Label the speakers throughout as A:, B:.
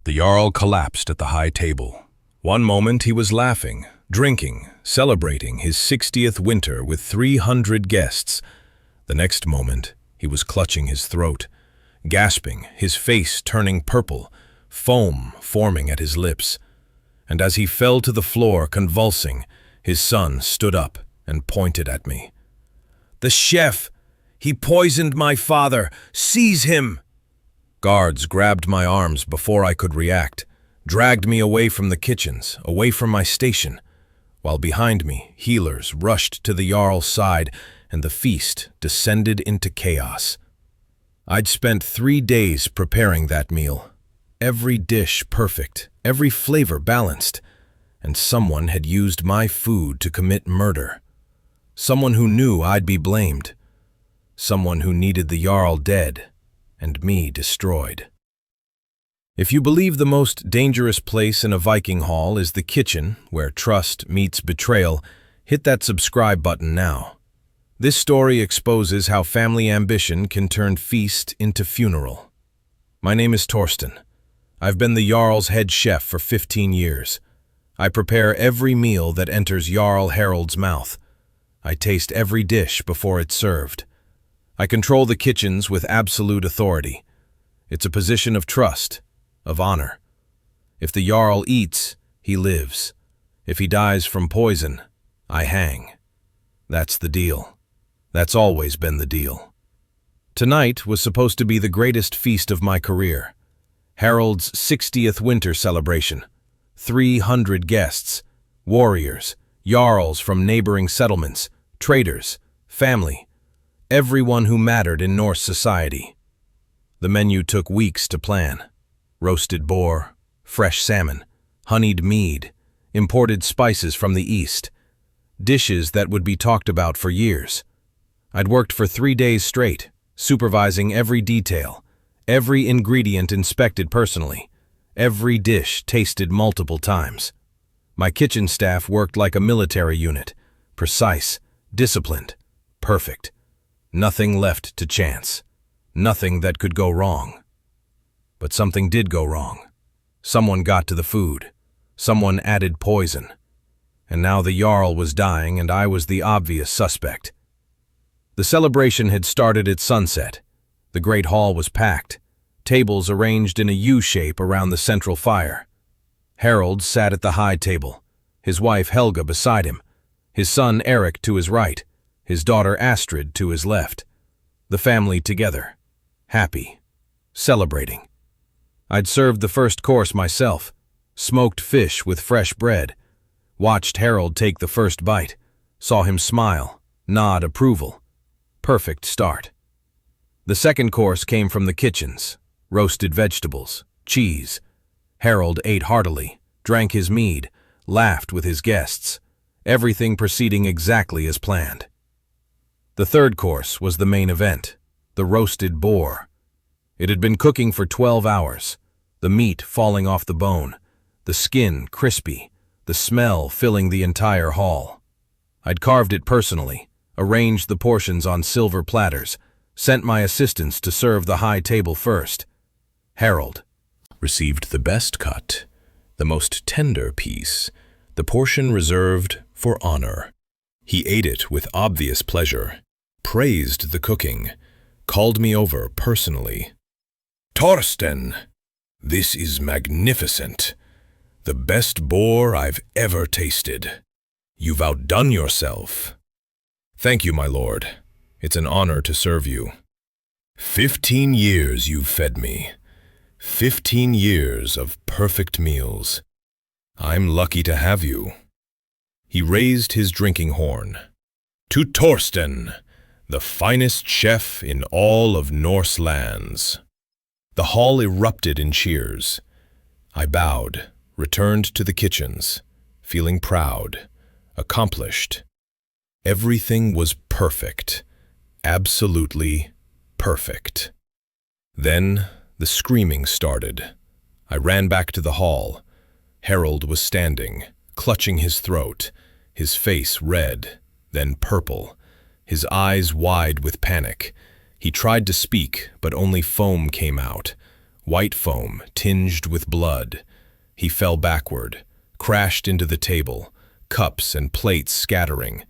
A: The Jarl collapsed at the high table. One moment he was laughing, drinking, celebrating his 60th winter with 300 guests. The next moment he was clutching his throat, gasping, his face turning purple, foam forming at his lips. And as he fell to the floor convulsing, his son stood up and pointed at me. "The chef! He poisoned my father! Seize him!" Guards grabbed my arms before I could react, dragged me away from the kitchens, away from my station, while behind me healers rushed to the Jarl's side and the feast descended into chaos. I'd spent 3 days preparing that meal, every dish perfect, every flavor balanced, and someone had used my food to commit murder. Someone who knew I'd be blamed. Someone who needed the Jarl dead and me destroyed. If you believe the most dangerous place in a Viking hall is the kitchen, where trust meets betrayal, hit that subscribe button now. This story exposes how family ambition can turn feast into funeral. My name is Torsten. I've been the Jarl's head chef for 15 years. I prepare every meal that enters Jarl Harald's mouth. I taste every dish before it's served. I control the kitchens with absolute authority. It's a position of trust, of honor. If the Jarl eats, he lives. If he dies from poison, I hang. That's the deal. That's always been the deal. Tonight was supposed to be the greatest feast of my career. Harald's 60th winter celebration. 300 guests, warriors, Jarls from neighboring settlements, traders, family, everyone who mattered in Norse society. The menu took weeks to plan. Roasted boar, fresh salmon, honeyed mead, imported spices from the east, dishes that would be talked about for years. I'd worked for 3 days straight, supervising every detail, every ingredient inspected personally, every dish tasted multiple times. My kitchen staff worked like a military unit, precise, disciplined, perfect. Nothing left to chance, nothing that could go wrong. But something did go wrong. Someone got to the food. Someone added poison. And now the Jarl was dying and I was the obvious suspect. The celebration had started at sunset. The great hall was packed, tables arranged in a U-shape around the central fire. Harald sat at the high table, his wife Helga beside him, his son Erik to his right, his daughter Astrid to his left. The family together, happy, celebrating. I'd served the first course myself, smoked fish with fresh bread, watched Harald take the first bite, saw him smile, nod approval. Perfect start. The second course came from the kitchens, roasted vegetables, cheese. Harald ate heartily, drank his mead, laughed with his guests, everything proceeding exactly as planned. The third course was the main event, the roasted boar. It had been cooking for 12 hours, the meat falling off the bone, the skin crispy, the smell filling the entire hall. I'd carved it personally, arranged the portions on silver platters, sent my assistants to serve the high table first. Harald received the best cut, the most tender piece, the portion reserved for honor. He ate it with obvious pleasure, praised the cooking, called me over personally. "Torsten, this is magnificent. The best boar I've ever tasted. You've outdone yourself." "Thank you, my lord. It's an honor to serve you. 15 years you've fed me. 15 years of perfect meals. I'm lucky to have you." He raised his drinking horn. "To Torsten, the finest chef in all of Norse lands." The hall erupted in cheers. I bowed, returned to the kitchens, feeling proud, accomplished. Everything was perfect, absolutely perfect. Then the screaming started. I ran back to the hall. Harald was standing, clutching his throat, his face red, then purple, his eyes wide with panic. He tried to speak, but only foam came out. white foam tinged with blood. He fell backward, crashed into the table, cups and plates scattering,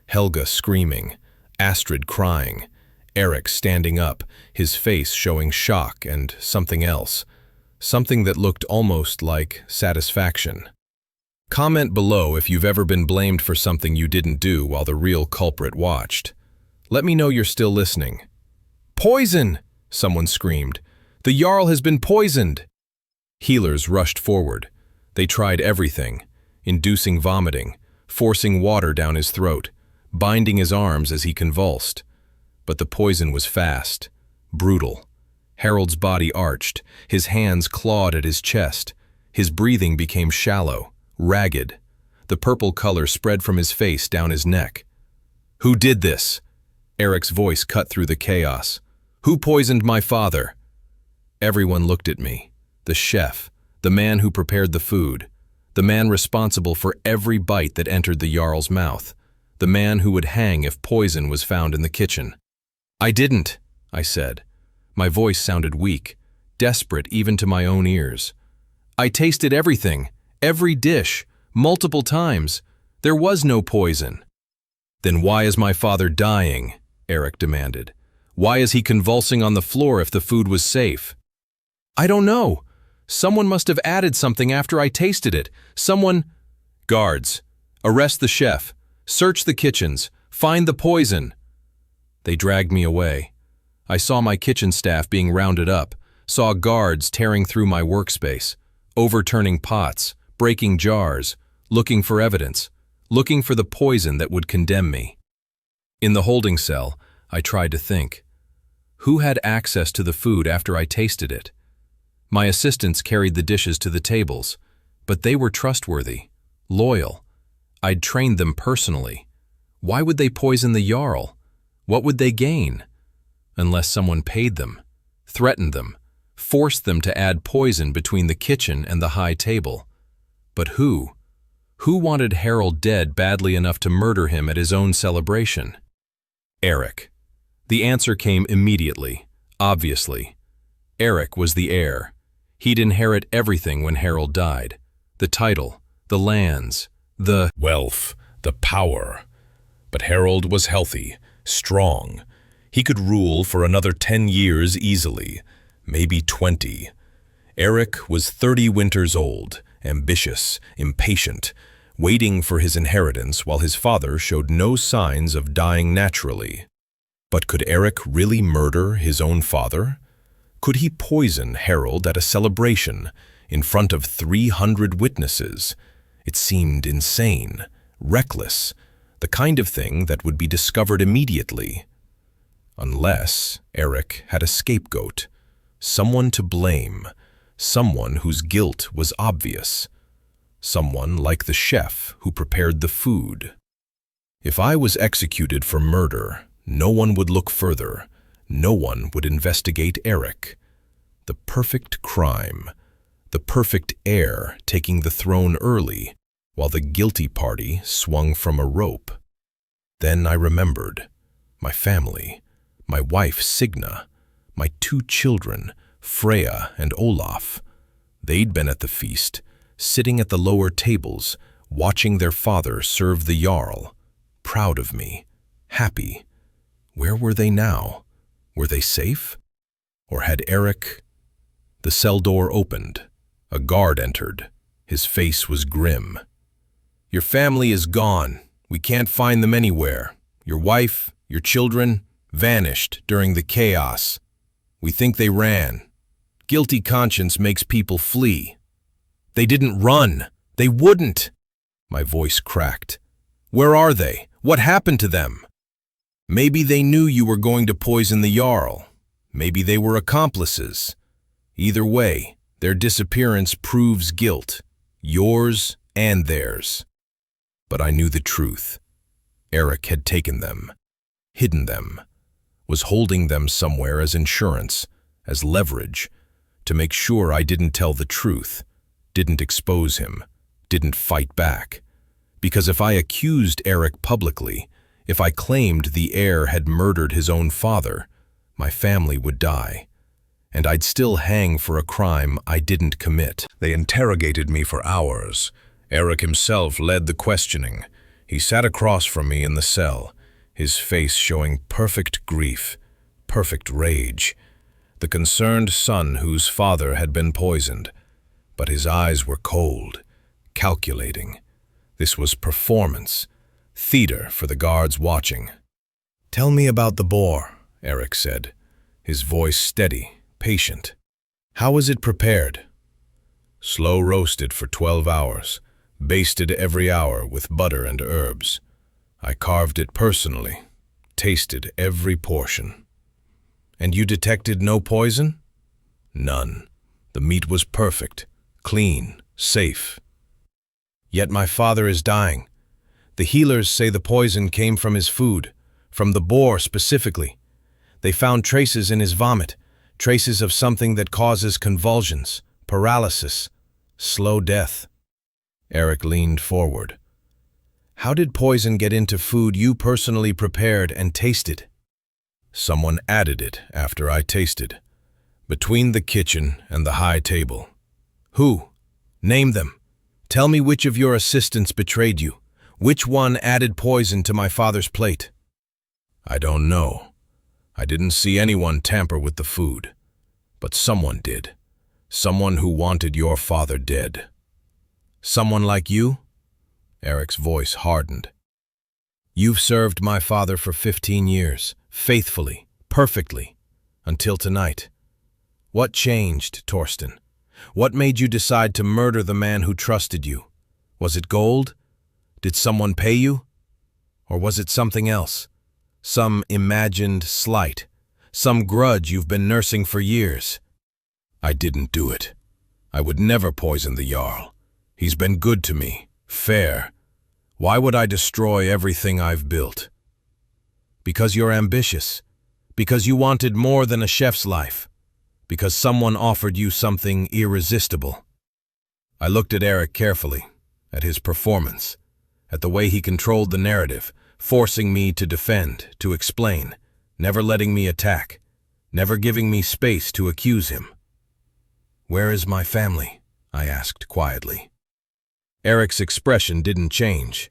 A: Helga screaming, Astrid crying, Erik standing up, his face showing shock and something else, something that looked almost like satisfaction. Comment below if you've ever been blamed for something you didn't do while the real culprit watched. Let me know you're still listening. "Poison!" someone screamed. "The Jarl has been poisoned!" Healers rushed forward. They tried everything, inducing vomiting, forcing water down his throat, binding his arms as he convulsed. But the poison was fast, brutal. Harald's body arched, his hands clawed at his chest. His breathing became shallow, ragged. The purple color spread from his face down his neck. "Who did this?" Erik's voice cut through the chaos. "Who poisoned my father?" Everyone looked at me. The chef, the man who prepared the food, the man responsible for every bite that entered the Jarl's mouth, the man who would hang if poison was found in the kitchen. "I didn't," I said. My voice sounded weak, desperate even to my own ears. "I tasted everything, every dish, multiple times. There was no poison." "Then why is my father dying?" Erik demanded. "Why is he convulsing on the floor if the food was safe?" "I don't know. Someone must have added something after I tasted it. Someone—" "Guards, arrest the chef. Search the kitchens. Find the poison." They dragged me away. I saw my kitchen staff being rounded up, saw guards tearing through my workspace, overturning pots, breaking jars, looking for evidence, looking for the poison that would condemn me. In the holding cell, I tried to think. Who had access to the food after I tasted it? My assistants carried the dishes to the tables, but they were trustworthy, loyal. I'd trained them personally. Why would they poison the Jarl? What would they gain? Unless someone paid them, threatened them, forced them to add poison between the kitchen and the high table. But who? Who wanted Harald dead badly enough to murder him at his own celebration? Erik. The answer came immediately, obviously. Erik was the heir. He'd inherit everything when Harald died. The title, the lands, the
B: wealth, the power. But Harald was healthy, strong. He could rule for another 10 years easily, maybe 20. Erik was 30 winters old, ambitious, impatient, waiting for his inheritance while his father showed no signs of dying naturally. But could Erik really murder his own father? Could he poison Harald at a celebration in front of 300 witnesses? It seemed insane, reckless, the kind of thing that would be discovered immediately. Unless Erik had a scapegoat, someone to blame, someone whose guilt was obvious, someone like the chef who prepared the food. If I was executed for murder, no one would look further. No one would investigate Erik. The perfect crime, the perfect heir taking the throne early, while the guilty party swung from a rope. Then I remembered my family, my wife Signa, my 2 children, Freya and Olaf. They'd been at the feast, sitting at the lower tables, watching their father serve the Jarl, proud of me, happy. Where were they now? Were they safe? Or had Erik... The cell door opened. A guard entered. His face was grim. "Your family is gone. We can't find them anywhere. Your wife, your children, vanished during the chaos. We think they ran. Guilty conscience makes people flee." "They didn't run. They wouldn't." My voice cracked. "Where are they? What happened to them?" "Maybe they knew you were going to poison the Jarl. Maybe they were accomplices. Either way, their disappearance proves guilt, yours and theirs." But I knew the truth. Erik had taken them, hidden them, was holding them somewhere as insurance, as leverage, to make sure I didn't tell the truth, didn't expose him, didn't fight back. Because if I accused Erik publicly, if I claimed the heir had murdered his own father, my family would die.
A: and I'd still hang for a crime I didn't commit. They interrogated me for hours. Erik himself led the questioning. He sat across from me in the cell, his face showing perfect grief, perfect rage. The concerned son whose father had been poisoned, but his eyes were cold, calculating. This was performance, theater for the guards watching. "Tell me about the boar," Erik said, his voice steady, patient. "How was it prepared?" "Slow roasted for 12 hours, basted every hour with butter and herbs. I carved it personally, tasted every portion." "And you detected no poison?" "None. The meat was perfect, clean, safe." "Yet my father is dying. The healers say the poison came from his food, from the boar specifically. They found traces in his vomit, traces of something that causes convulsions, paralysis, slow death." Erik leaned forward. "How did poison get into food you personally prepared and tasted?" "Someone added it after I tasted, between the kitchen and the high table." "Who? Name them. Tell me which of your assistants betrayed you. Which one added poison to my father's plate?" "I don't know. I didn't see anyone tamper with the food. But someone did. Someone who wanted your father dead." "Someone like you?" Erik's voice hardened. "You've served my father for 15 years, faithfully, perfectly, until tonight. What changed, Torsten? What made you decide to murder the man who trusted you? Was it gold? Did someone pay you? Or was it something else? Some imagined slight, some grudge you've been nursing for years?" "I didn't do it. I would never poison the Jarl. He's been good to me, fair. Why would I destroy everything I've built?" "Because you're ambitious. Because you wanted more than a chef's life. Because someone offered you something irresistible." I looked at Erik carefully, at his performance, at the way he controlled the narrative, forcing me to defend, to explain, never letting me attack, never giving me space to accuse him. "Where is my family?" I asked quietly. Erik's expression didn't change.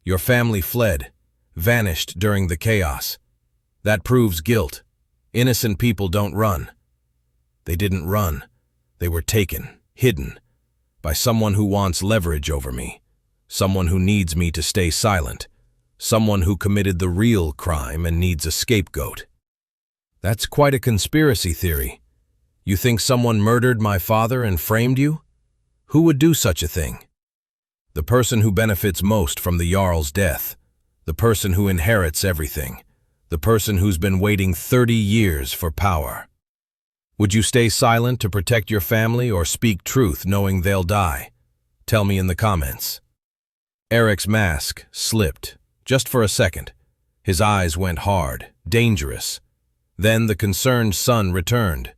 A: "Your family fled, vanished during the chaos. That proves guilt. Innocent people don't run." "They didn't run. They were taken, hidden, by someone who wants leverage over me, someone who needs me to stay silent, someone who committed the real crime and needs a scapegoat." "That's quite a conspiracy theory. You think someone murdered my father and framed you? Who would do such a thing?" "The person who benefits most from the Jarl's death, the person who inherits everything, the person who's been waiting 30 years for power. Would you stay silent to protect your family or speak truth knowing they'll die? Tell me in the comments." Erik's mask slipped, just for a second. His eyes went hard, dangerous. Then the concerned son returned.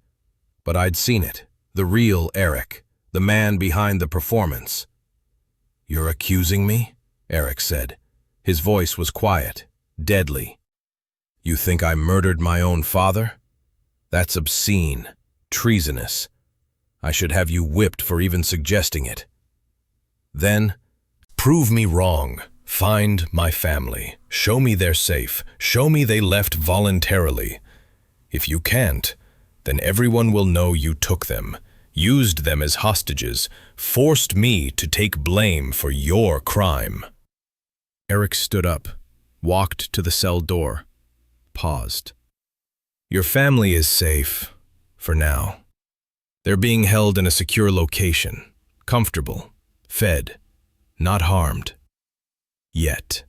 A: But I'd seen it, the real Erik, the man behind the performance. "You're accusing me?" Erik said. His voice was quiet, deadly. "You think I murdered my own father? That's obscene, treasonous. I should have you whipped for even suggesting it." "Then, prove me wrong. Find my family. Show me they're safe. Show me they left voluntarily. If you can't, then everyone will know you took them, used them as hostages, forced me to take blame for your crime." Erik stood up, walked to the cell door, paused. "Your family is safe, for now. They're being held in a secure location, comfortable, fed, not harmed. Yet."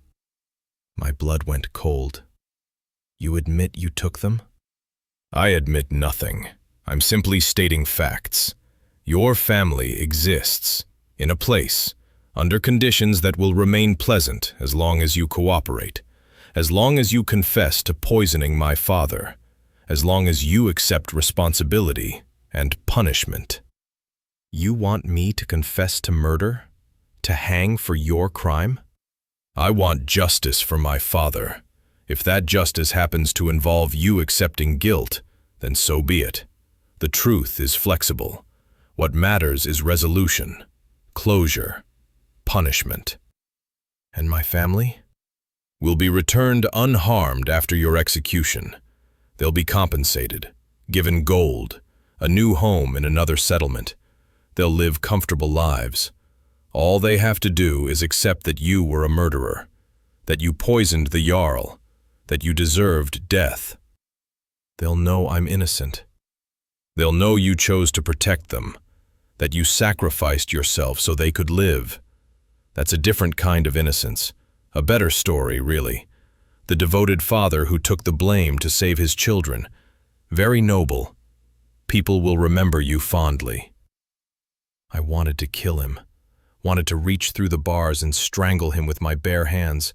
A: My blood went cold. "You admit you took them?" "I admit nothing. I'm simply stating facts. Your family exists, in a place, under conditions that will remain pleasant as long as you cooperate, as long as you confess to poisoning my father, as long as you accept responsibility and punishment." "You want me to confess to murder? To hang for your crime?" "I want justice for my father. If that justice happens to involve you accepting guilt, then so be it. The truth is flexible. What matters is resolution, closure, punishment. And my family? Will be returned unharmed after your execution. They'll be compensated, given gold, a new home in another settlement. They'll live comfortable lives. All they have to do is accept that you were a murderer, that you poisoned the Jarl, that you deserved death. They'll know I'm innocent. They'll know you chose to protect them, that you sacrificed yourself so they could live. That's a different kind of innocence, a better story, really. The devoted father who took the blame to save his children. Very noble. People will remember you fondly. I wanted to kill him, wanted to reach through the bars and strangle him with my bare hands.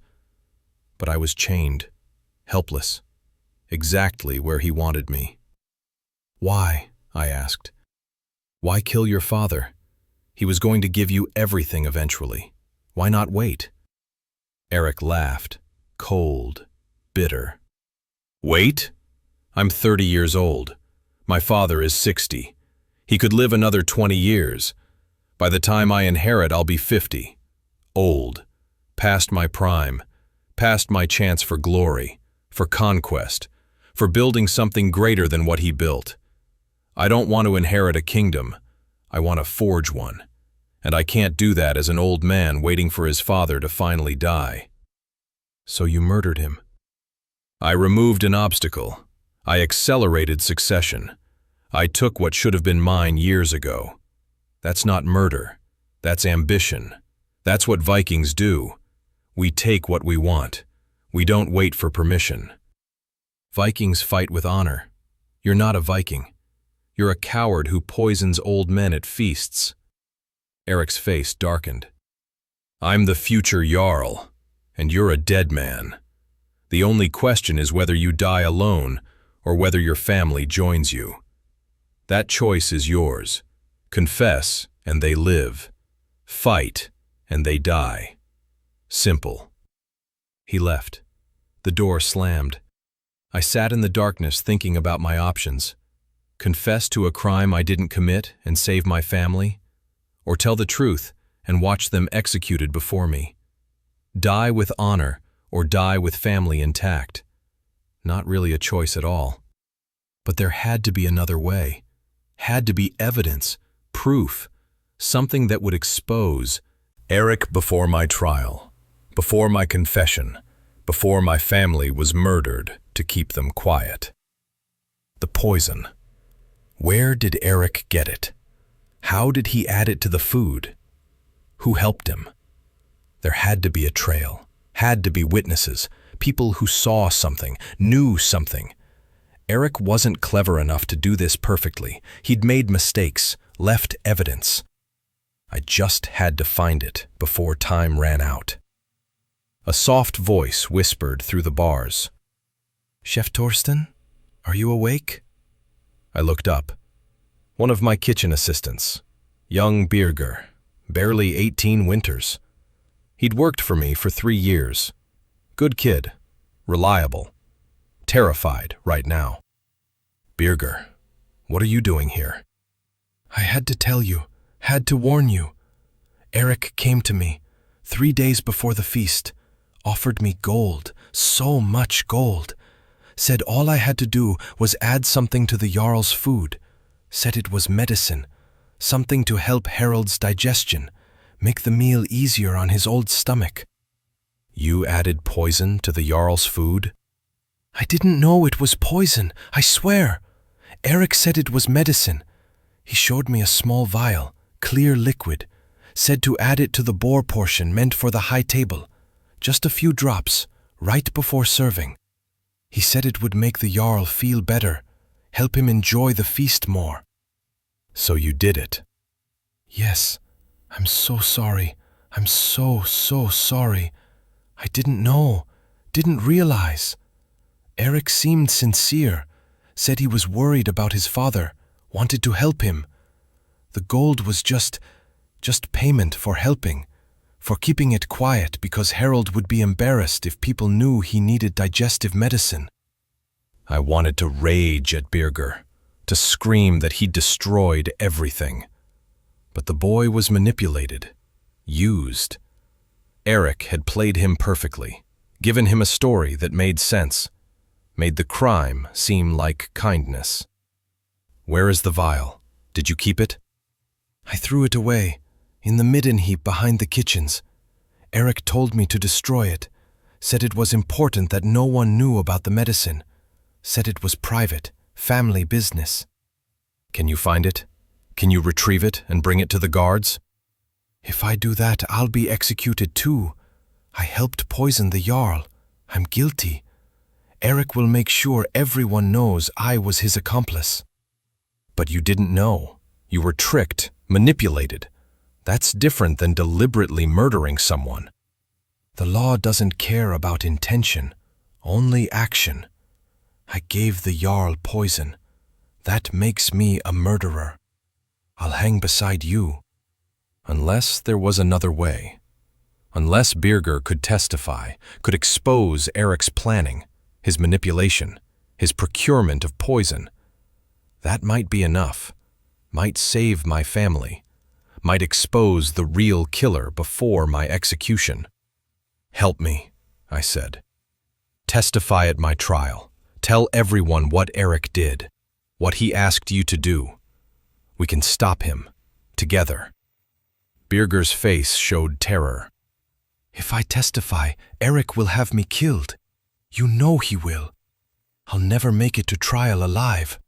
A: But I was chained, helpless, exactly where he wanted me. Why? I asked. Why kill your father? He was going to give you everything eventually. Why not wait? Erik laughed, cold, bitter. Wait? I'm 30 years old. My father is 60. He could live another 20 years. By the time I inherit, I'll be 50. Old, past my prime, past my chance for glory, for conquest, for building something greater than what he built. I don't want to inherit a kingdom. I want to forge one. And I can't do that as an old man waiting for his father to finally die. So you murdered him. I removed an obstacle. I accelerated succession. I took what should have been mine years ago. That's not murder. That's ambition. That's what Vikings do. We take what we want. We don't wait for permission. Vikings fight with honor. You're not a Viking. You're a coward who poisons old men at feasts. Erik's face darkened. I'm the future Jarl, and you're a dead man. The only question is whether you die alone or whether your family joins you. That choice is yours. Confess, and they live. Fight, and they die. Simple. He left. The door slammed. I sat in the darkness thinking about my options. Confess to a crime I didn't commit and save my family, or tell the truth and watch them executed before me. Die with honor or die with family intact. Not really a choice at all. But there had to be another way. Had to be evidence, proof, something that would expose Erik before my trial, before my confession, before my family was murdered to keep them quiet. The poison. Where did Erik get it? How did he add it to the food? Who helped him? There had to be a trail, had to be witnesses, people who saw something, knew something. Erik wasn't clever enough to do this perfectly. He'd made mistakes, left evidence. I just had to find it before time ran out. A soft voice whispered through the bars. Chef Torsten, are you awake? I looked up. One of my kitchen assistants, young Birger, barely 18 winters. He'd worked for me for 3 years. Good kid, reliable, terrified right now. Birger, what are you doing here? I had to tell you, had to warn you. Erik came to me 3 days before the feast, offered me gold, so much gold. Said all I had to do was add something to the Jarl's food. Said it was medicine, something to help Harald's digestion, make the meal easier on his old stomach. You added poison to the Jarl's food? I didn't know it was poison, I swear. Erik said it was medicine. He showed me a small vial, clear liquid, said to add it to the boar portion meant for the high table. Just a few drops, right before serving. He said it would make the Jarl feel better, help him enjoy the feast more. So you did it? Yes. I'm so sorry. I'm so sorry. I didn't know, didn't realize. Erik seemed sincere, said he was worried about his father, wanted to help him. The gold was just payment for helping, for keeping it quiet because Harald would be embarrassed if people knew he needed digestive medicine. I wanted to rage at Birger, to scream that he'd destroyed everything. But the boy was manipulated, used. Erik had played him perfectly, given him a story that made sense, made the crime seem like kindness. "Where is the vial? Did you keep it?" "I threw it away, in the midden heap behind the kitchens. Erik told me to destroy it, said it was important that no one knew about the medicine, said it was private, family business." "Can you find it? Can you retrieve it and bring it to the guards?" "If I do that, I'll be executed too. I helped poison the Jarl. I'm guilty. Erik will make sure everyone knows I was his accomplice." "But you didn't know. You were tricked, manipulated. That's different than deliberately murdering someone." "The law doesn't care about intention, only action. I gave the Jarl poison. That makes me a murderer. I'll hang beside you." Unless there was another way. Unless Birger could testify, could expose Erik's planning, his manipulation, his procurement of poison. That might be enough, might save my family, might expose the real killer before my execution. "Help me," I said. "Testify at my trial. Tell everyone what Erik did, what he asked you to do. We can stop him, together." Birger's face showed terror. "If I testify, Erik will have me killed. You know he will. I'll never make it to trial alive."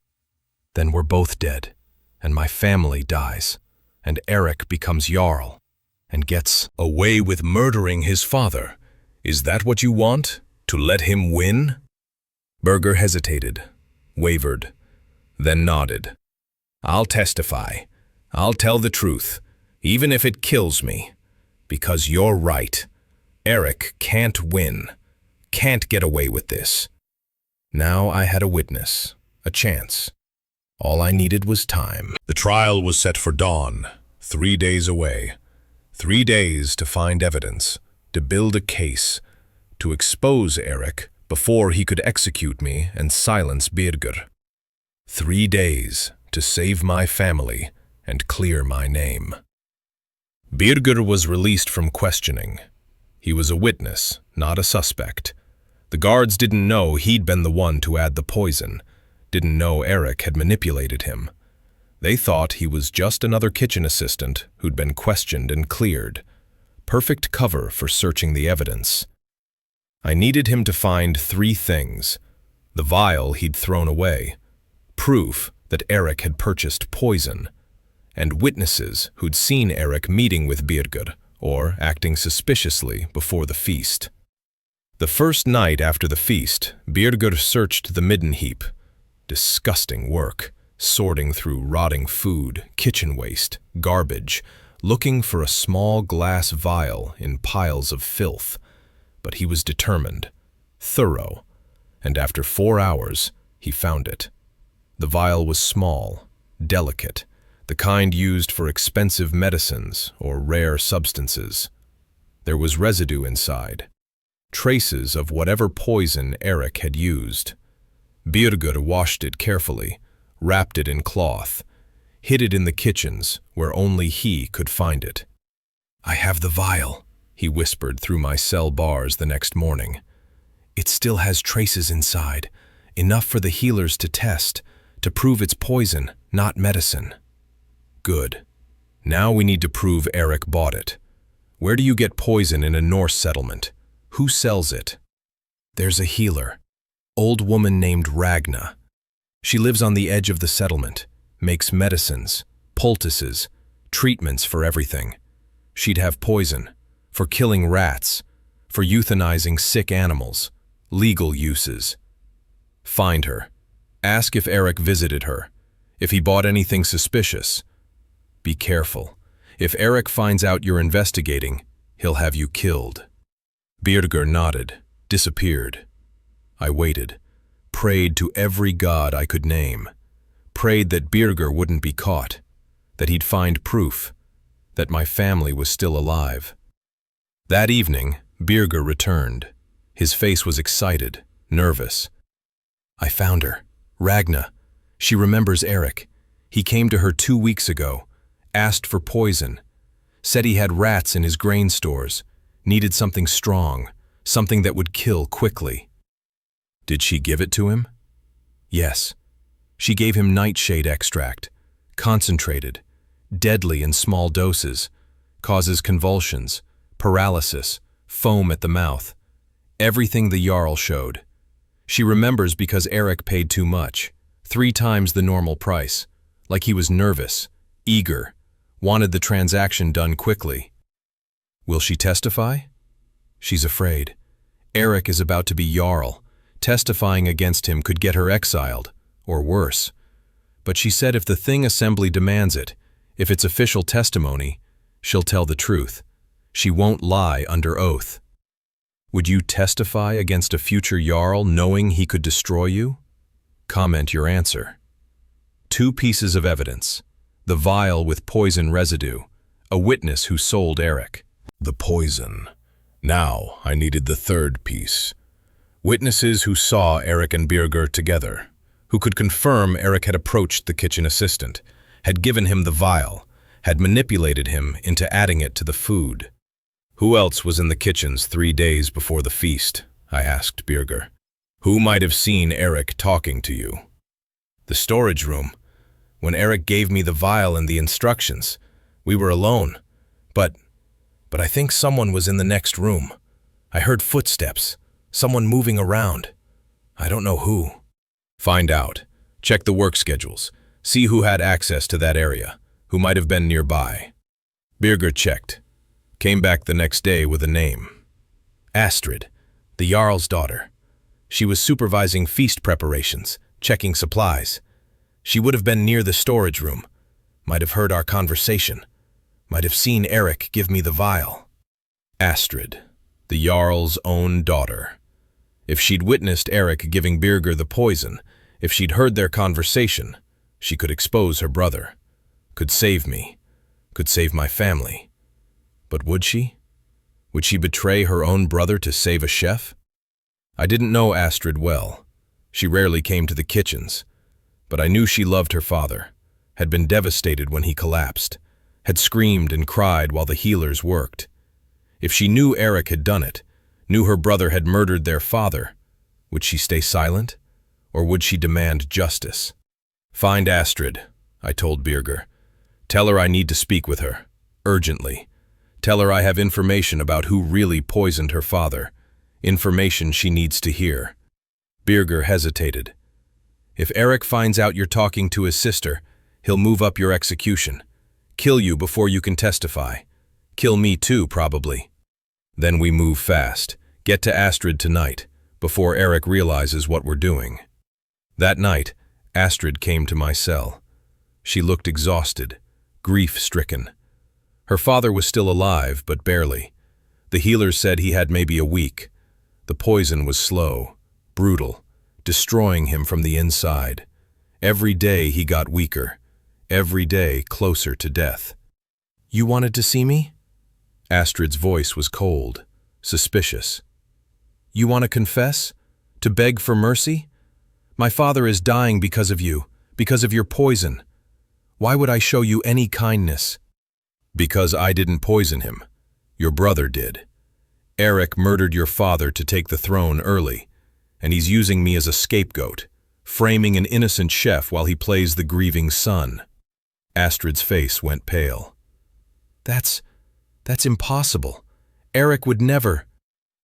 A: "Then we're both dead, and my family dies, and Erik becomes Jarl, and gets
B: Away with murdering his father. Is that what you want? To let him win?" Birger hesitated, wavered, then nodded. "I'll testify. I'll tell the truth, even if it kills me. Because you're right. Erik can't win. Can't get away with this." Now I had a witness, a chance. All I needed was time. The trial was set for dawn, 3 days away. 3 days to find evidence, to build a case, to expose Erik before he could execute me and silence Birger. 3 days to save my family and clear my name. Birger was released from questioning. He was a witness, not a suspect. The guards didn't know he'd been the one to add the poison, didn't know Erik had manipulated him. They thought he was just another kitchen assistant who'd been questioned and cleared. Perfect cover for searching the evidence. I needed him to find 3 things: the vial he'd thrown away, proof that Erik had purchased poison, and witnesses who'd seen Erik meeting with Birger or acting suspiciously before the feast. The first night after the feast, Birger searched the midden heap. Disgusting work, sorting through rotting food, kitchen waste, garbage, looking for a small glass vial in piles of filth. But he was determined, thorough, and after 4 hours, he found it. The vial was small, delicate, the kind used for expensive medicines or rare substances. There was residue inside, traces of whatever poison Erik had used. Birger washed it carefully, wrapped it in cloth, hid it in the kitchens where only he could find it. "I have the vial," he whispered through my cell bars the next morning. "It still has traces inside, enough for the healers to test, to prove it's poison, not medicine." "Good. Now we need to prove Erik bought it. Where do you get poison in a Norse settlement? Who sells it?" "There's a healer, old woman named Ragna. She lives on the edge of the settlement, makes medicines, poultices, treatments for everything. She'd have poison, for killing rats, for euthanizing sick animals, legal uses. Find her. Ask if Erik visited her, if he bought anything suspicious. Be careful. If Erik finds out you're investigating, he'll have you killed." Birger nodded, disappeared. I waited, prayed to every god I could name, prayed that Birger wouldn't be caught, that he'd find proof, that my family was still alive. That evening, Birger returned. His face was excited, nervous. "I found her. Ragna.
A: She remembers Erik. He came to her 2 weeks ago, asked for poison, said he had rats in his grain stores, needed something strong, something that would kill quickly. Did she give it to him? Yes. She gave him nightshade extract, concentrated, deadly in small doses, causes convulsions, paralysis, foam at the mouth. Everything the Jarl showed. She remembers because Erik paid too much, 3 times the normal price, like he was nervous, eager, wanted the transaction done quickly. Will she testify? She's afraid. Erik is about to be Jarl. Testifying against him could get her exiled, or worse. But she said if the Thing Assembly demands it, if it's official testimony, she'll tell the truth. She won't lie under oath. Would you testify against a future Jarl knowing he could destroy you? Comment your answer. 2 pieces of evidence. The vial with poison residue. A witness who sold Erik.
B: The poison. Now I needed the 3rd piece. Witnesses who saw Erik and Birger together, who could confirm Erik had approached the kitchen assistant, had given him the vial, had manipulated him into adding it to the food. Who else was in the kitchens 3 days before the feast? I asked Birger. Who might have seen Erik talking to you? The storage room. When Erik gave me the vial and the instructions, we were alone. But I think someone was in the next room. I heard footsteps, someone moving around. I don't know who. Find out. Check the work schedules. See who had access to that area, who might have been nearby. Birger checked. Came back the next day with a name. Astrid, the Jarl's daughter. She was supervising feast preparations, checking supplies. She would have been near the storage room, might have heard our conversation, might have seen Erik give me the vial. Astrid, the Jarl's own daughter. If she'd witnessed Erik giving Birger the poison, if she'd heard their conversation, she could expose her brother, could save me, could save my family. But would she? Would she betray her own brother to save a chef? I didn't know Astrid well. She rarely came to the kitchens. But I knew she loved her father, had been devastated when he collapsed, had screamed and cried while the healers worked. If she knew Erik had done it, knew her brother had murdered their father, would she stay silent? Or would she demand justice? Find Astrid, I told Birger. Tell her I need to speak with her, urgently. Tell her I have information about who really poisoned her father, information she needs to hear. Birger hesitated. If Erik finds out you're talking to his sister, he'll move up your execution. Kill you before you can testify. Kill me too, probably. Then we move fast. Get to Astrid tonight, before Erik realizes what we're doing. That night, Astrid came to my cell. She looked exhausted, grief-stricken. Her father was still alive, but barely. The healers said he had maybe a week. The poison was slow, brutal, destroying him from the inside. Every day he got weaker, every day closer to death. You wanted to see me? Astrid's voice was cold, suspicious. You want to confess? To beg for mercy? My father is dying because of you, because of your poison. Why would I show you any kindness? Because I didn't poison him. Your brother did. Erik murdered your father to take the throne early, and he's using me as a scapegoat, framing an innocent chef while he plays the grieving son. Astrid's face went pale. That's impossible. Erik would never.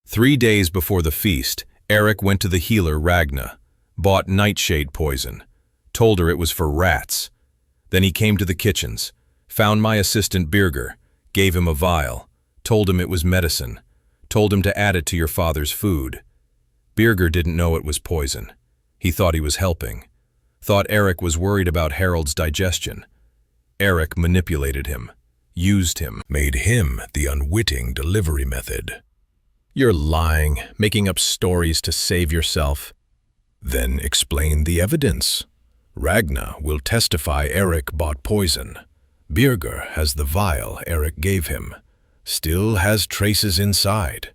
B: 3 days before the feast, Erik went to the healer Ragna, bought nightshade poison, told her it was for rats. Then he came to the kitchens, found my assistant Birger, gave him a vial, told him it was medicine, told him to add it to your father's food. Birger didn't know it was poison. He thought he was helping. Thought Erik was worried about Harald's digestion. Erik manipulated him, used him, made him the unwitting delivery method. You're lying, making up stories to save yourself. Then explain the evidence. Ragna will testify Erik bought poison. Birger has the vial Erik gave him, still has traces inside.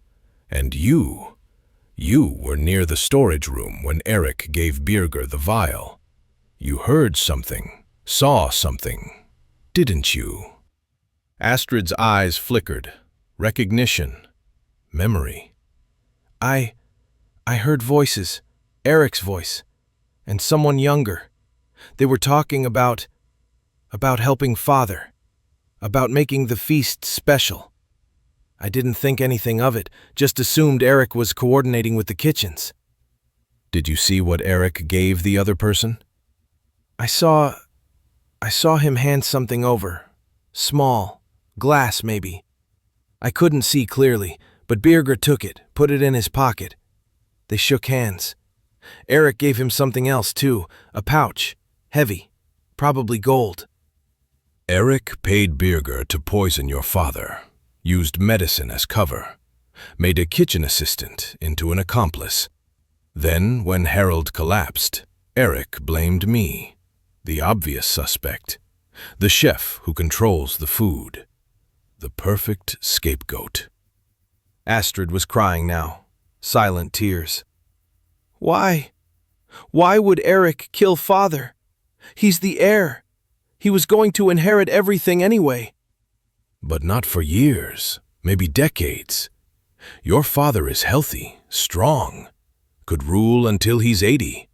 B: And you were near the storage room when Erik gave Birger the vial.
A: You heard something, saw something, didn't you? Astrid's eyes flickered. Recognition. Memory.
C: I heard voices. Erik's voice. And someone younger. They were talking about helping Father. About making the feast special. I didn't think anything of it, just assumed Erik was coordinating with the kitchens.
A: Did you see what Erik gave the other person?
C: I saw him hand something over. Small. Glass, maybe. I couldn't see clearly, but Birger took it, put it in his pocket. They shook hands. Erik gave him something else, too. A pouch. Heavy. Probably gold.
A: Erik paid Birger to poison your father, used medicine as cover, made a kitchen assistant into an accomplice. Then, when Harald collapsed, Erik blamed me, the obvious suspect, the chef who controls the food, the perfect scapegoat.
C: Astrid was crying now, silent tears. Why? Why would Erik kill Father? He's the heir. He was going to inherit everything anyway.
A: But not for years, maybe decades. Your father is healthy, strong, could rule until he's 80.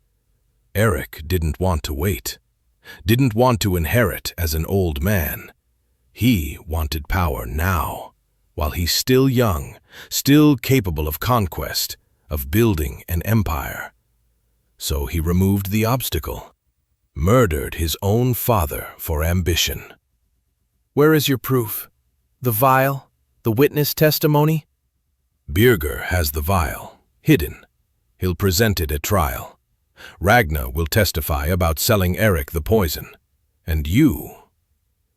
A: Erik didn't want to wait, didn't want to inherit as an old man. He wanted power now, while he's still young, still capable of conquest, of building an empire. So he removed the obstacle, murdered his own father for ambition.
C: Where is your proof? The vial? The witness testimony?
A: Birger has the vial, hidden. He'll present it at trial. Ragna will testify about selling Erik the poison. And you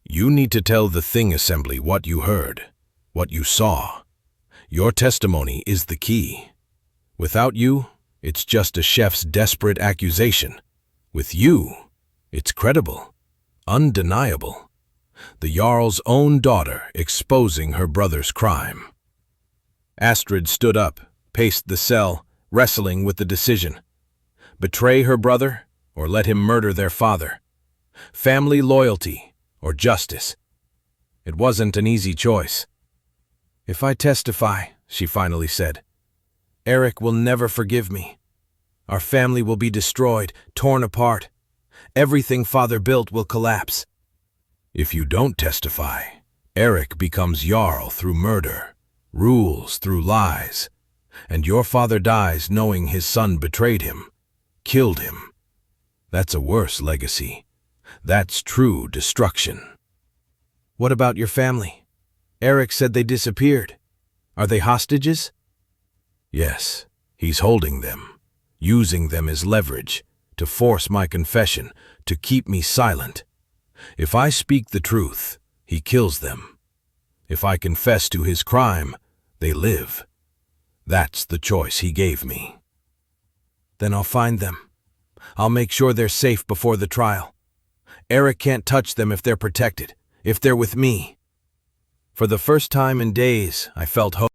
A: need to tell the Thing Assembly what you heard, what you saw. Your testimony is the key. Without you, it's just a chef's desperate accusation. With you, it's credible, undeniable. The Jarl's own daughter exposing her brother's crime. Astrid stood up, paced the cell, wrestling with the decision. Betray her brother, or let him murder their father? Family loyalty, or justice? It wasn't an easy choice.
C: If I testify, she finally said, Erik will never forgive me. Our family will be destroyed, torn apart. Everything Father built will collapse.
A: If you don't testify, Erik becomes Jarl through murder, rules through lies, and your father dies knowing his son betrayed him, killed him. That's a worse legacy. That's true destruction.
C: What about your family? Erik said they disappeared. Are they hostages?
A: Yes, he's holding them, using them as leverage, to force my confession, to keep me silent. If I speak the truth, he kills them. If I confess to his crime, they live. That's the choice he gave me.
C: Then I'll find them. I'll make sure they're safe before the trial. Erik can't touch them if they're protected, if they're with me. For the first time in days, I felt hope.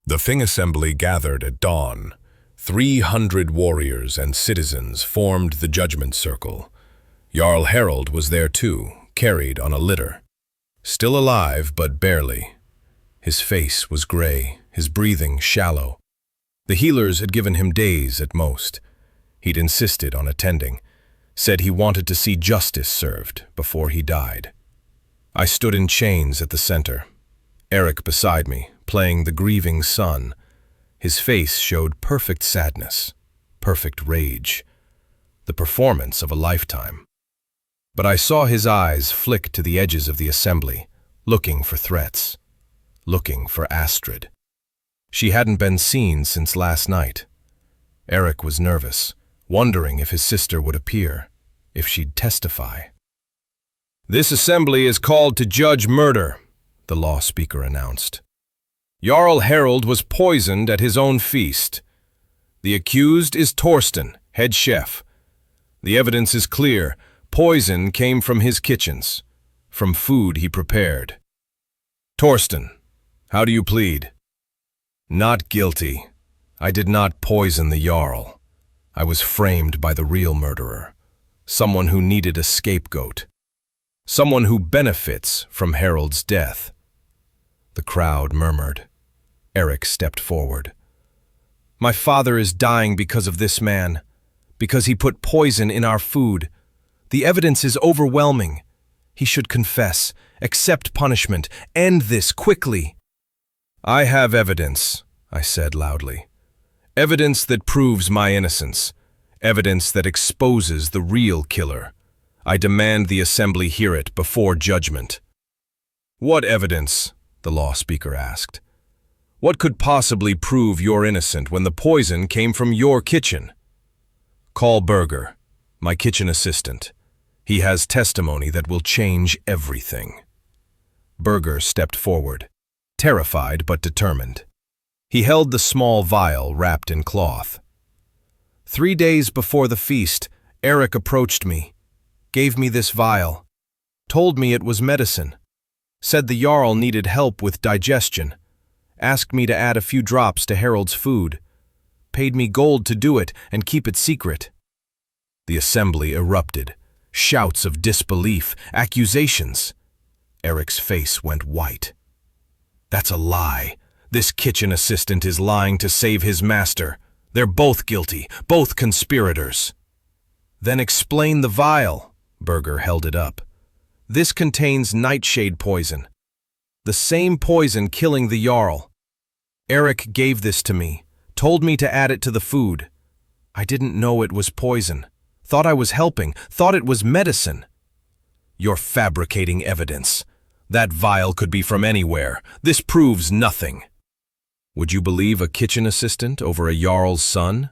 B: The Thing Assembly gathered at dawn. 300 warriors and citizens formed the judgment circle. Jarl Harald was there too, carried on a litter. Still alive, but barely. His face was gray, his breathing shallow. The healers had given him days at most. He'd insisted on attending, said he wanted to see justice served before he died. I stood in chains at the center, Erik beside me, playing the grieving son. His face showed perfect sadness, perfect rage, the performance of a lifetime. But I saw his eyes flick to the edges of the assembly, looking for threats, looking for Astrid. She hadn't been seen since last night. Erik was nervous, wondering if his sister would appear, if she'd testify. "This assembly is called to judge murder," the law speaker announced. "Jarl Harald was poisoned at his own feast. The accused is Torsten, head chef. The evidence is clear. Poison came from his kitchens, from food he prepared. Torsten, how do you plead?" "Not guilty. I did not poison the Jarl. I was framed by the real murderer.
A: someone who needed a scapegoat, someone who benefits from Harald's death. The crowd murmured. Erik stepped forward. My father is dying because of this man, because he put poison in our food. The evidence is overwhelming. He should confess, accept punishment, end this quickly. I have evidence, I said loudly. Evidence that proves my innocence. Evidence that exposes the real killer. I demand the assembly hear it before judgment. What evidence? The law speaker asked. What could possibly prove you're innocent when the poison came from your kitchen? Call Birger, my kitchen assistant. He has testimony that will change everything. Birger stepped forward, terrified but determined. He held the small vial wrapped in cloth. 3 days before the feast, Erik approached me, gave me this vial, told me it was medicine, said the Jarl needed help with digestion, asked me to add a few drops to Harald's food, paid me gold to do it and keep it secret. The assembly erupted. Shouts of disbelief, accusations. Erik's face went white. That's a lie. This kitchen assistant is lying to save his master. They're both guilty, both conspirators. Then explain the vial. Birger held it up. This contains nightshade poison. The same poison killing the Jarl. Erik gave this to me, told me to add it to the food. I didn't know it was poison. Thought I was helping, thought it was medicine. You're fabricating evidence. That vial could be from anywhere. This proves nothing. Would you believe a kitchen assistant over a Jarl's son?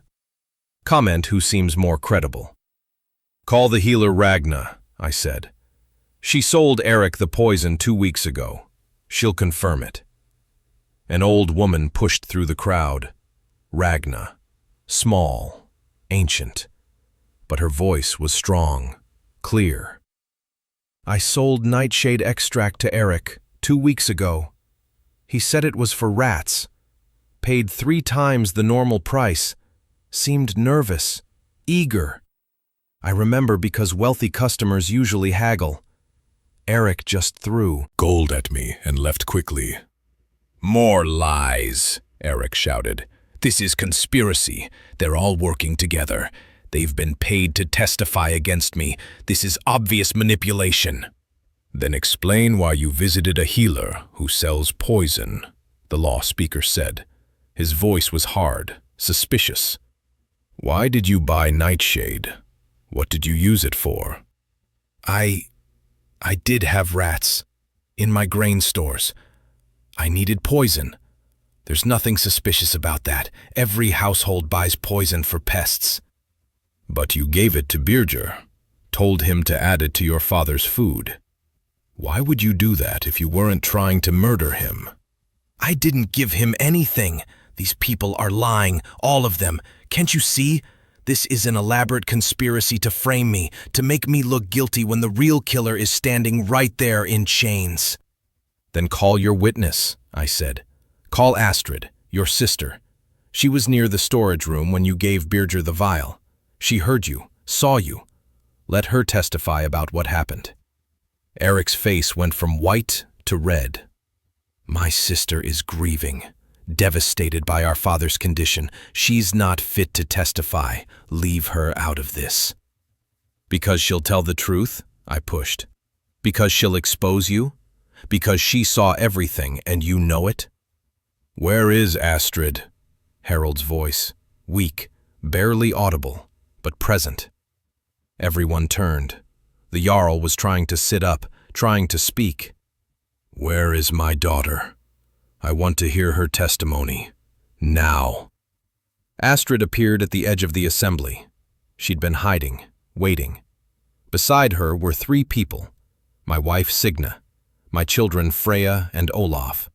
A: Comment who seems more credible. Call the healer Ragna, I said. She sold Erik the poison 2 weeks ago. She'll confirm it. An old woman pushed through the crowd. Ragna. Small. Ancient. But her voice was strong, clear. I sold nightshade extract to Erik 2 weeks ago. He said it was for rats. Paid 3 times the normal price. Seemed nervous, eager. I remember because wealthy customers usually haggle. Erik just threw
B: Gold at me and left quickly. More lies, Erik shouted. This is conspiracy. They're all working together. They've been paid to testify against me. This is obvious manipulation. Then explain why you visited a healer who sells poison, the law speaker said. His voice was hard, suspicious. Why did you buy nightshade? What did you use it for? I did have rats. In my grain stores. I needed poison. There's nothing suspicious about that. Every household buys poison for pests. But you gave it to Birger, told him to add it to your father's food. Why would you do that if you weren't trying to murder him? I didn't give him anything. These people are lying, all of them. Can't you see? This is an elaborate conspiracy to frame me, to make me look guilty when the real killer is standing right there in chains. Then call your witness, I said. Call Astrid, your sister. She was near the storage room when you gave Birger the vial. She heard you, saw you. Let her testify about what happened. Erik's face went from white to red. My sister is grieving, devastated by our father's condition. She's not fit to testify. Leave her out of this. Because she'll tell the truth? I pushed. Because she'll expose you? Because she saw everything and you know it? Where is Astrid? Harald's voice, weak, barely audible, but present. Everyone turned. The Jarl was trying to sit up, trying to speak. Where is my daughter? I want to hear her testimony. Now. Astrid appeared at the edge of the assembly. She'd been hiding, waiting. Beside her were 3 people. My wife Signa, my children Freya and Olaf.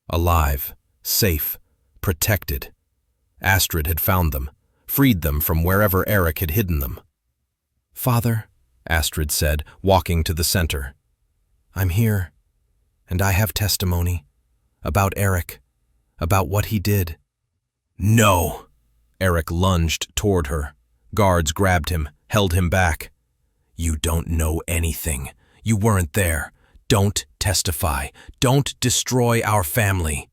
B: Alive, safe, protected. Astrid had found them, freed them from wherever Erik had hidden them. Father, Astrid said, walking to the center. I'm here, and I have testimony. About Erik, about what he did. No! Erik lunged toward her. Guards grabbed him, held him back.
C: You don't know anything. You weren't there. Don't testify. Don't destroy our family.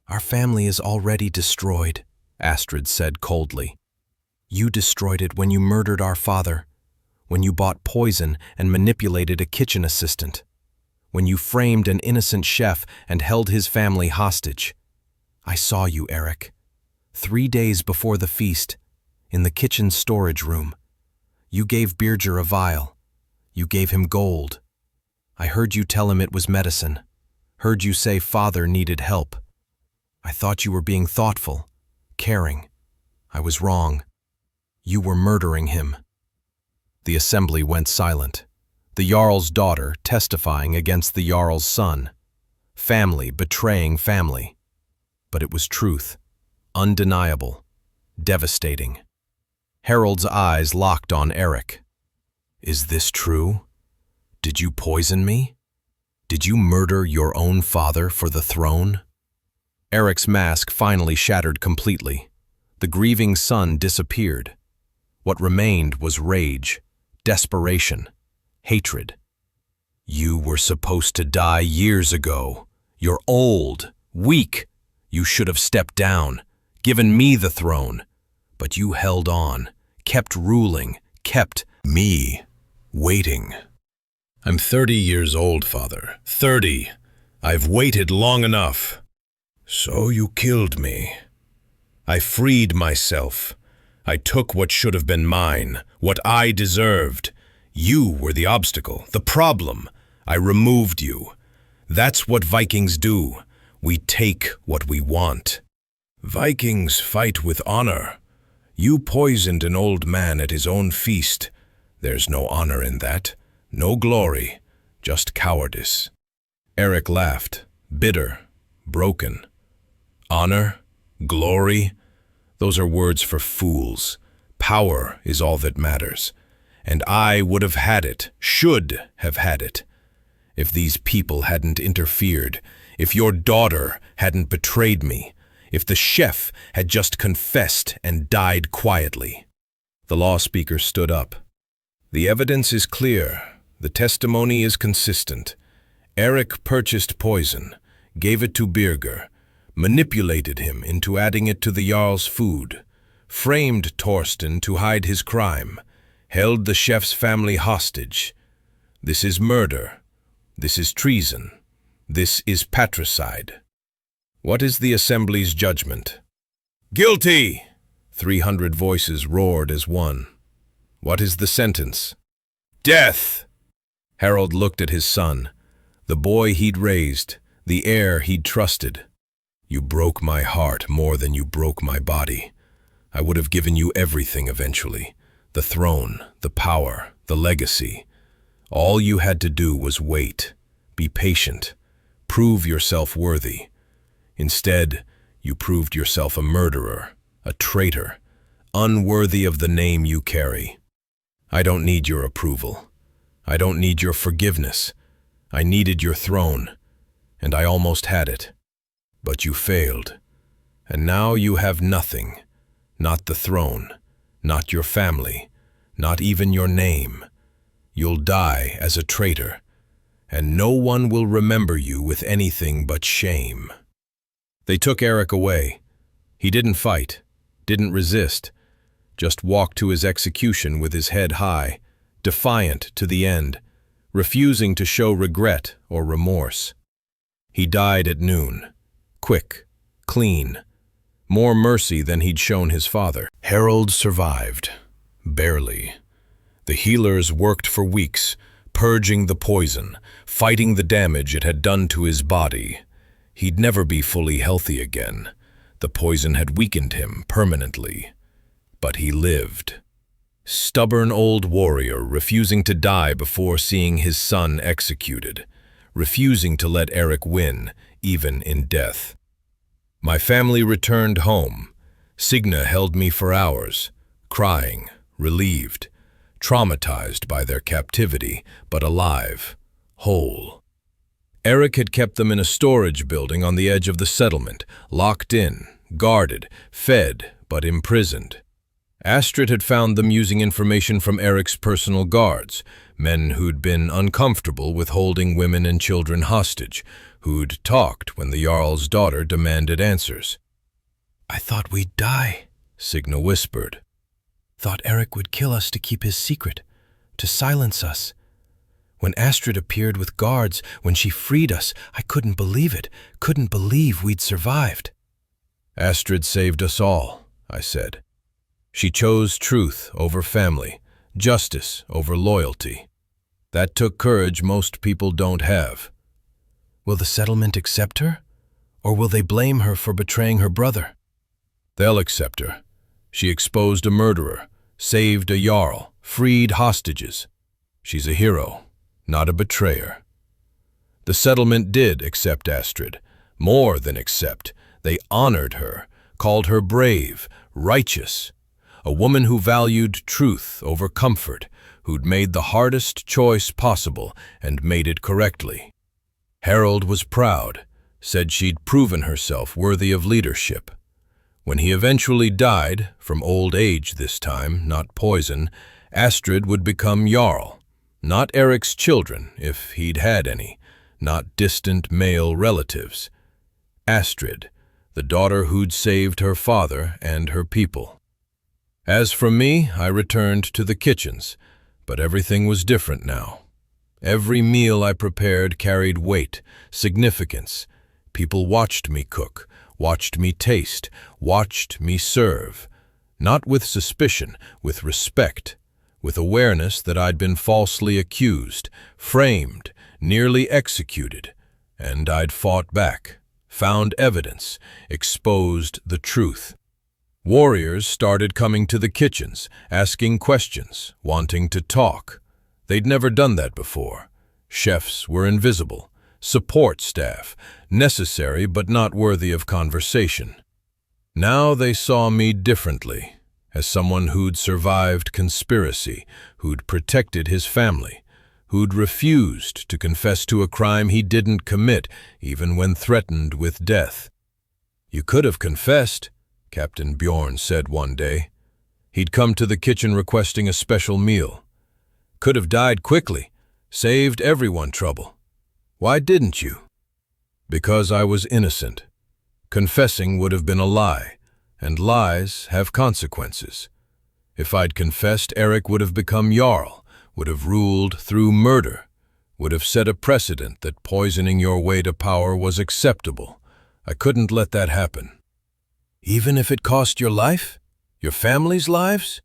C: Our family is already destroyed, Astrid said coldly. You destroyed it when you murdered our father, when you bought poison and manipulated a kitchen assistant, when you framed an innocent chef and held his family hostage. I saw you, Erik. 3 days before the feast, in the kitchen storage room. You gave Birger a vial. You gave him gold. I heard you tell him it was medicine. Heard you say father needed help. I thought you were being thoughtful, caring. I was wrong. You were murdering him. The assembly went silent. The Jarl's daughter testifying against the Jarl's son. Family betraying family. But it was truth. Undeniable. Devastating. Harald's eyes locked on Erik. Is this true? Did you poison me? Did you murder your own father for the throne? Erik's mask finally shattered completely. The grieving son disappeared. What remained was rage, desperation, hatred. You were supposed to die years ago. You're old, weak. You should have stepped down, given me the throne. But you held on, kept ruling, kept me waiting.
A: I'm 30 years old, Father. 30. I've waited long enough. So you killed me. I freed myself. I took what should have been mine, what I deserved. You were the obstacle, the problem. I removed you. That's what Vikings do. We take what we want. Vikings fight with honor. You poisoned an old man at his own feast. There's no honor in that, no glory, just cowardice. Erik laughed, bitter, broken. Honor, glory, those are words for fools. Power is all that matters. And I would have had it, should have had it. If these people hadn't interfered, if your daughter hadn't betrayed me, if the chef had just confessed and died quietly. The law speaker stood up. The evidence is clear. The testimony is consistent. Erik purchased poison, gave it to Birger, manipulated him into adding it to the Jarl's food, framed Torsten to hide his crime, held the chef's family hostage. This is murder. This is treason. This is patricide. What is the assembly's judgment? Guilty! 300 voices roared as one. What is the sentence? Death! Harald looked at his son, the boy he'd raised, the heir he'd trusted. You broke my heart more than you broke my body. I would have given you everything eventually. The throne, the power, the legacy. All you had to do was wait, be patient, prove yourself worthy. Instead, you proved yourself a murderer, a traitor, unworthy of the name you carry. I don't need your approval. I don't need your forgiveness. I needed your throne, and I almost had it. But you failed, and now you have nothing. Not the throne, not your family, not even your name. You'll die as a traitor, and no one will remember you with anything but shame. They took Erik away. He didn't fight, didn't resist, just walked to his execution with his head high, defiant to the end, refusing to show regret or remorse. He died at noon, quick, clean, more mercy than he'd shown his father. Harald survived, barely. The healers worked for weeks, purging the poison, fighting the damage it had done to his body. He'd never be fully healthy again. The poison had weakened him permanently. But he lived. Stubborn old warrior refusing to die before seeing his son executed, refusing to let Erik win, even in death. My family returned home. Signa held me for hours, crying, relieved, traumatized by their captivity, but alive, whole. Erik had kept them in a storage building on the edge of the settlement, locked in, guarded, fed, but imprisoned. Astrid had found them using information from Erik's personal guards, men who'd been uncomfortable with holding women and children hostage, who'd talked when the Jarl's daughter demanded answers.
C: "I thought we'd die,"
A: Signa whispered.
C: "Thought Erik would kill us to keep his secret, to silence us. When Astrid appeared with guards, when she freed us, I couldn't believe it, couldn't believe we'd survived."
A: "Astrid saved us all," I said. "She chose truth over family, justice over loyalty. That took courage most people don't have."
C: "Will the settlement accept her? Or will they blame her for betraying her brother?"
A: "They'll accept her. She exposed a murderer, saved a Jarl, freed hostages. She's a hero, not a betrayer." The settlement did accept Astrid. More than accept, they honored her, called her brave, righteous. A woman who valued truth over comfort, who'd made the hardest choice possible and made it correctly. Harald was proud, said she'd proven herself worthy of leadership. When he eventually died, from old age this time, not poison, Astrid would become Jarl. Not Erik's children, if he'd had any, not distant male relatives. Astrid, the daughter who'd saved her father and her people. As for me, I returned to the kitchens, but everything was different now. Every meal I prepared carried weight, significance. People watched me cook, watched me taste, watched me serve. Not with suspicion, with respect, with awareness that I'd been falsely accused, framed, nearly executed, and I'd fought back, found evidence, exposed the truth. Warriors started coming to the kitchens, asking questions, wanting to talk. They'd never done that before. Chefs were invisible. Support staff, necessary but not worthy of conversation. Now they saw me differently, as someone who'd survived conspiracy, who'd protected his family, who'd refused to confess to a crime he didn't commit, even when threatened with death. "You could have confessed," Captain Bjorn said one day. He'd come to the kitchen requesting a special meal. "Could have died quickly, saved everyone trouble. Why didn't you?" "Because I was innocent. Confessing would have been a lie, and lies have consequences. If I'd confessed, Erik would have become Jarl, would have ruled through murder, would have set a precedent that poisoning your way to power was acceptable. I couldn't let that happen." "Even if it cost your life? Your family's lives?"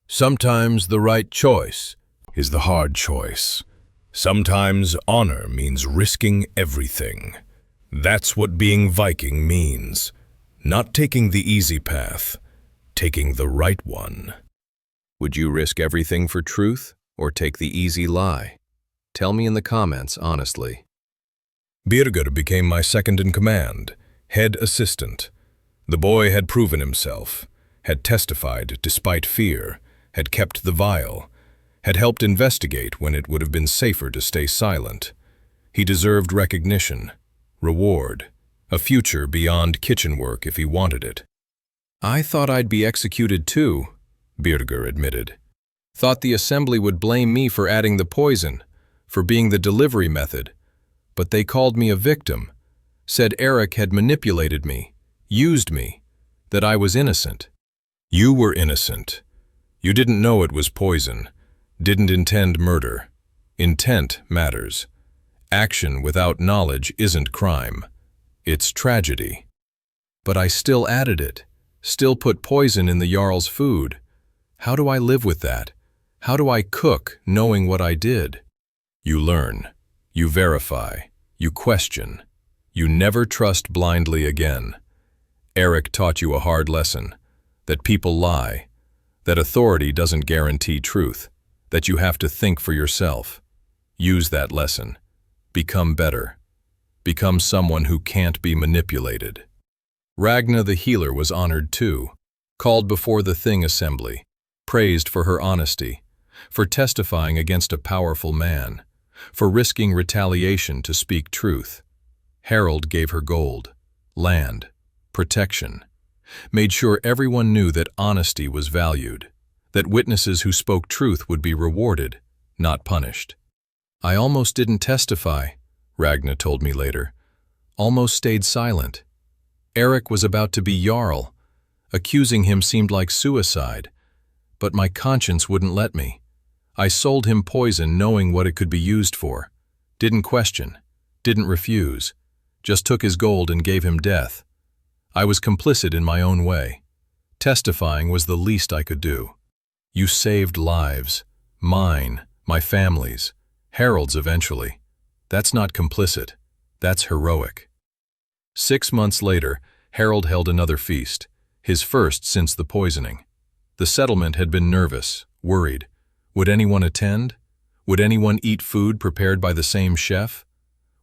A: "Sometimes the right choice is the hard choice. Sometimes honor means risking everything. That's what being Viking means. Not taking the easy path, taking the right one."
B: Would you risk everything for truth or take the easy lie? Tell me in the comments honestly.
A: Birger became my second in command, head assistant. The boy had proven himself, had testified despite fear, had kept the vial, had helped investigate when it would have been safer to stay silent. He deserved recognition, reward, a future beyond kitchen work if he wanted it.
B: "I thought I'd be executed too," Birger admitted. "Thought the assembly would blame me for adding the poison, for being the delivery method. But they called me a victim, said Erik had manipulated me, used me, that I was innocent."
A: You were innocent. You didn't know it was poison, didn't intend murder. Intent matters. Action without knowledge isn't crime. It's tragedy.
B: But I still added it, still put poison in the Jarl's food. How do I live with that? How do I cook knowing what I did?
A: You learn. You verify. You question. You never trust blindly again. Erik taught you a hard lesson, that people lie, that authority doesn't guarantee truth, that you have to think for yourself. Use that lesson. Become better. Become someone who can't be manipulated. Ragna the healer was honored too, called before the Thing assembly, praised for her honesty, for testifying against a powerful man, for risking retaliation to speak truth. Harald gave her gold, land, protection.
B: Made sure everyone knew that honesty was valued, that witnesses who spoke truth would be rewarded, not punished. I almost didn't testify, Ragna told me later. Almost stayed silent. Erik was about to be Jarl. Accusing him seemed like suicide, but my conscience wouldn't let me. I sold him poison knowing what it could be used for. Didn't question, didn't refuse, just took his gold and gave him death. I was complicit in my own way. Testifying was the least I could do. You saved lives. Mine, my family's, Harald's eventually. That's not complicit. That's heroic. 6 months later, Harald held another feast, his first since the poisoning. The settlement had been nervous, worried. Would anyone attend? Would anyone eat food prepared by the same chef?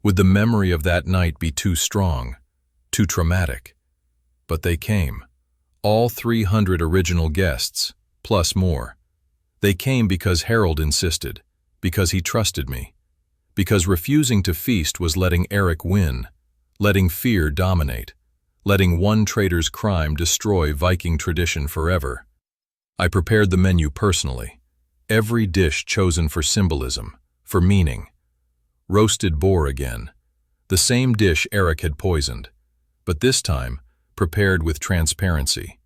B: Would the memory of that night be too strong, too traumatic? But they came. All 300 original guests, plus more. They came because Harald insisted, because he trusted me, because refusing to feast was letting Erik win, letting fear dominate, letting one traitor's crime destroy Viking tradition forever. I prepared the menu personally, every dish chosen for symbolism, for meaning. Roasted boar again, the same dish Erik had poisoned, but this time prepared with transparency,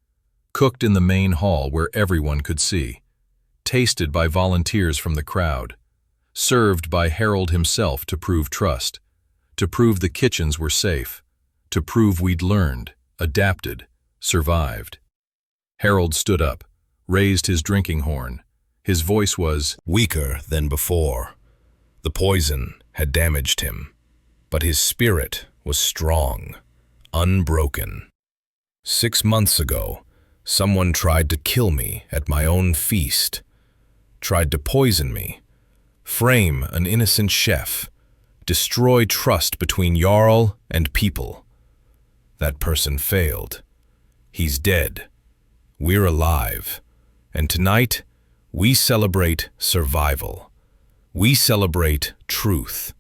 B: cooked in the main hall where everyone could see, tasted by volunteers from the crowd, served by Harald himself to prove trust, to prove the kitchens were safe, to prove we'd learned, adapted, survived. Harald stood up, raised his drinking horn. His voice was
A: Weaker than before. The poison had damaged him, but his spirit was strong, unbroken. 6 months ago, someone tried to kill me at my own feast, tried to poison me, frame an innocent chef, destroy trust between Jarl and people. That person failed. He's dead. We're alive. And tonight, we celebrate survival. We celebrate truth.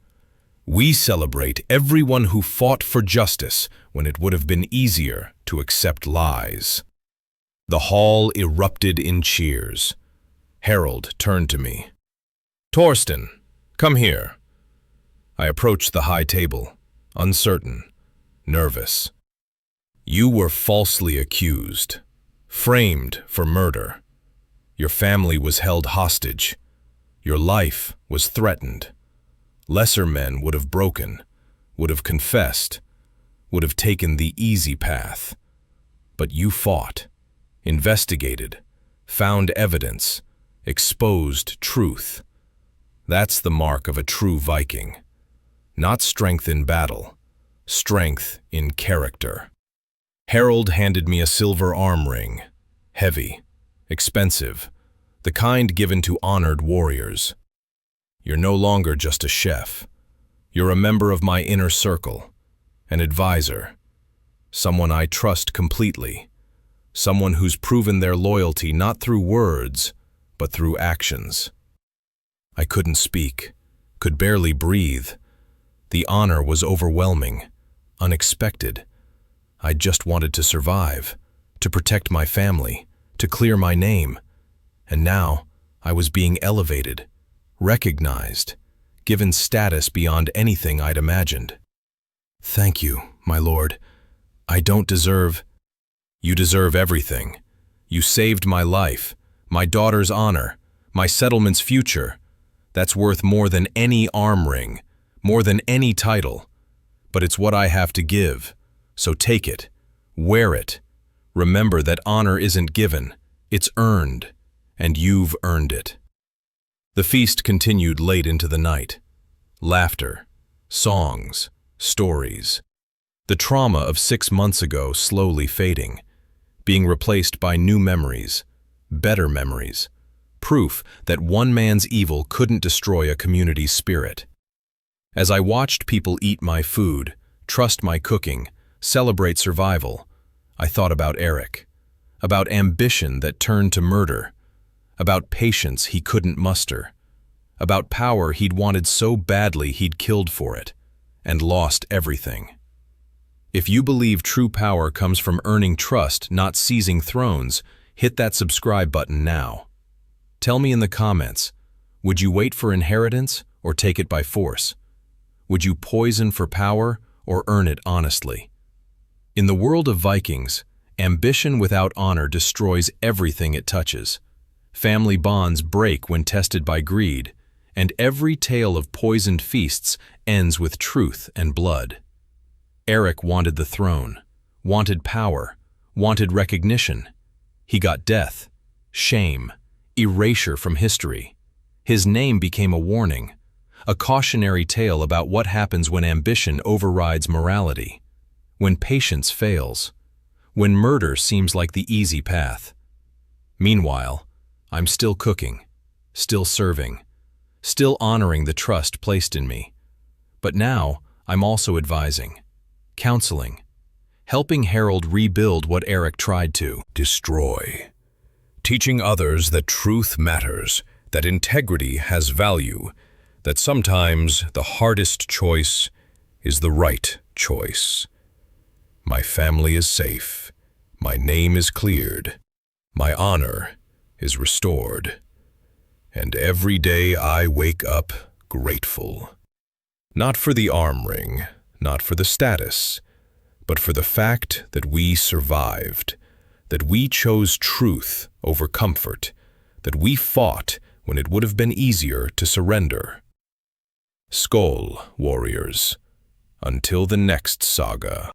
A: We celebrate everyone who fought for justice when it would have been easier to accept lies. The hall erupted in cheers. Harald turned to me. Torsten, come here. I approached the high table, uncertain, nervous. You were falsely accused, framed for murder. Your family was held hostage. Your life was threatened. Lesser men would have broken, would have confessed, would have taken the easy path. But you fought, investigated, found evidence, exposed truth. That's the mark of a true Viking. Not strength in battle, strength in character. Harald handed me a silver arm ring, heavy, expensive, the kind given to honored warriors. You're no longer just a chef. You're a member of my inner circle, an advisor, someone I trust completely, someone who's proven their loyalty not through words, but through actions. I couldn't speak, could barely breathe. The honor was overwhelming, unexpected. I just wanted to survive, to protect my family, to clear my name. And now I was being elevated, recognized, given status beyond anything I'd imagined. Thank you, my lord. I don't deserve... You deserve everything. You saved my life, my daughter's honor, my settlement's future. That's worth more than any arm ring, more than any title. But it's what I have to give, so take it, wear it. Remember that honor isn't given, it's earned, and you've earned it. The feast continued late into the night. Laughter, songs, stories. The trauma of 6 months ago slowly fading, being replaced by new memories, better memories, proof that one man's evil couldn't destroy a community's spirit. As I watched people eat my food, trust my cooking, celebrate survival, I thought about Erik, about ambition that turned to murder, about patience he couldn't muster, about power he'd wanted so badly he'd killed for it, and lost everything. If you believe true power comes from earning trust, not seizing thrones, hit that subscribe button now. Tell me in the comments, would you wait for inheritance or take it by force? Would you poison for power or earn it honestly? In the world of Vikings, ambition without honor destroys everything it touches. Family bonds break when tested by greed, and every tale of poisoned feasts ends with truth and blood. Erik wanted the throne, wanted power, wanted recognition. He got death, shame, erasure from history. His name became a warning, a cautionary tale about what happens when ambition overrides morality, when patience fails, when murder seems like the easy path. Meanwhile, I'm still cooking, still serving, still honoring the trust placed in me. But now, I'm also advising, counseling, helping Harald rebuild what Erik tried to
B: destroy. Teaching others that truth matters, that integrity has value, that sometimes the hardest choice is the right choice. My family is safe. My name is cleared. My honor is restored. And every day I wake up grateful. Not for the arm ring, not for the status, but for the fact that we survived, that we chose truth over comfort, that we fought when it would have been easier to surrender. Skål, warriors, until the next saga.